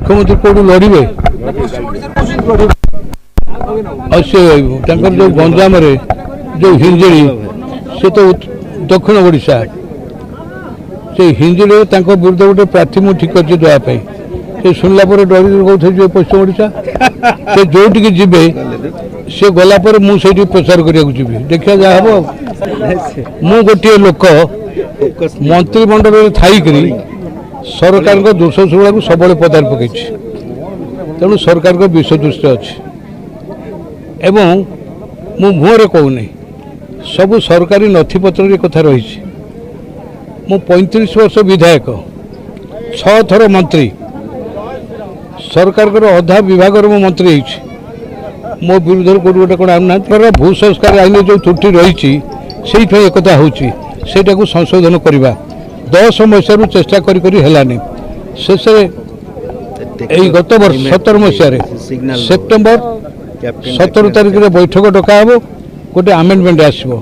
मुख्यमंत्री कौटू लड़े जो गंजाम जो हिंजिड़ी से तो दक्षिण ओडिशा से हिंजिड़ी विरुद्ध गोटे प्रार्थी मुझे ठीक अच्छे देवाई से शुणला डर कौन पश्चिम ओडिशा से जो जी सी गलापर मुझे प्रचार करने जी देखा जहाँ हम मु गोटे लोक मंत्रिमंडल थी सरकार दोष सुड़ा सब पदार पकई तेणु सरकार को विषदृष्टि अच्छी एवं मु मुहरे कहूनी सब सरकारी नथिपत्र कथा रही मु 35 वर्ष विधायक 6 थर मंत्री सरकार अधा विभाग मु मंत्री मो विरुद्ध कौट गोटे कौन आना भू संस्कार आईन जो त्रुटि रही एक होटा को संशोधन करवा 10 मसीह चेष्टा करी शेष गत वर्ष 17 मसीह सेप्टेम्बर 17 तारिख में बैठक डका गोटे आमेंडमेंट आसो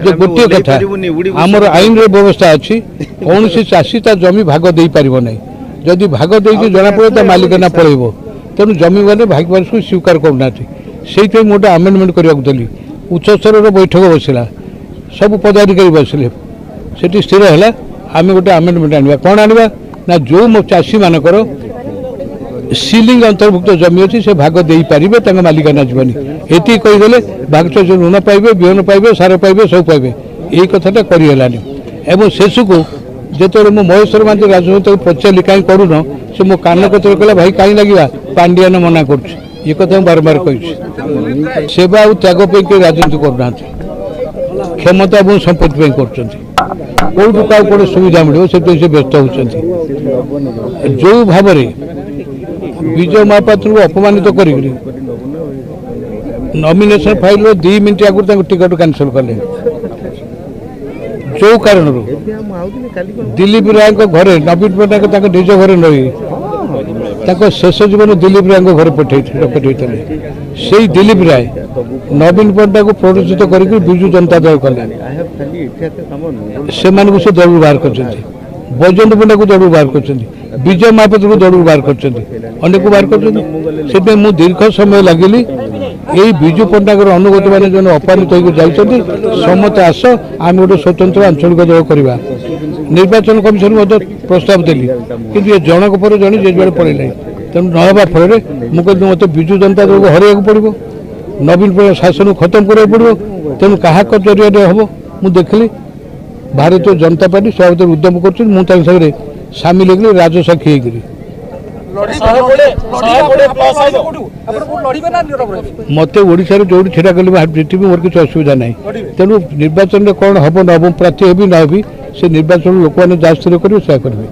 जो गोटे कथा आमर आईन व्यवस्था अच्छी कौन सी चाषी ता जमी भाग दे पार ना जदि भाग दे जना पड़े तो मालिकाना पलैब तेणु जमी मैंने भागवान को स्वीकार करना से गोटे आमेंडमेंट करने उच्च स्तर बैठक बसला सब पदाधिकारी बसले से स्थिर है आम गोटे आमेंडमेंट आने कौन आने ना जो चाषी मानकर सीलिंग अंतर्भुक्त जमी अच्छी से भाग दे पारे मालिकाना जीवन ये कहीदेले भाग जो ऋण पाइबे बिहन पाइबे सार पाइबे सब पाइबे यही कथाटा करगलानी एवं शेष को जो मो महेश्वर मान राजनीति पचारि कहीं करून से मो कान कतर कहला भाई कहीं लगे पांडियान मना कर कथा बारंबार कही सेवा और त्याग पे राजनीति करना क्षमता और संपत्ति कौटू क्या कौन सुविधा मिले से व्यस्त होती जो भाव विजय महापात्र को अपमानित कर नॉमिनेशन फाइल 2 मिनट आगुरी टिकट कैंसल कले जो कारण दिलीप राय घरे नवीन पट्टनायक निज घर रही शेष जीवन दिलीप राय घर पठे से दिलीप राय नवीन पट्टनायक को प्ररोचित कर विजु जनता दल कले से दल बाहर कर बजंत पंडा को दल बाहर कर विजय महापात्र को दल बाहर कर अनेक बाहर कर मु दीर्घ समय लगिली यही विजु पट्टनायक अनुगत मैंने जो अपमानित होती समस्त आस आम गोटे स्वतंत्र आंचलिक दल करवा निर्वाचन कमिशन प्रस्ताव देली कि ये जनक पर जन जे पड़े तेणु नवा फल मुझे मत विजु जनता दल को हर पड़ो नवीन पट्टनायक शासन खत्म करा पड़ो तेणु क्या जरिया हम मुझे देखली भारतीय जनता पार्टी सभापति उद्यम कर सामिल हो राजसाक्षी मत ओडिशा जो छेड़ा कल मोर किसी असुविधा ना तेणु निर्वाचन में कौन हम न प्रार्थी भी ना भी से निर्वाचन लोक मैंने जहाँ स्थिर करेंगे।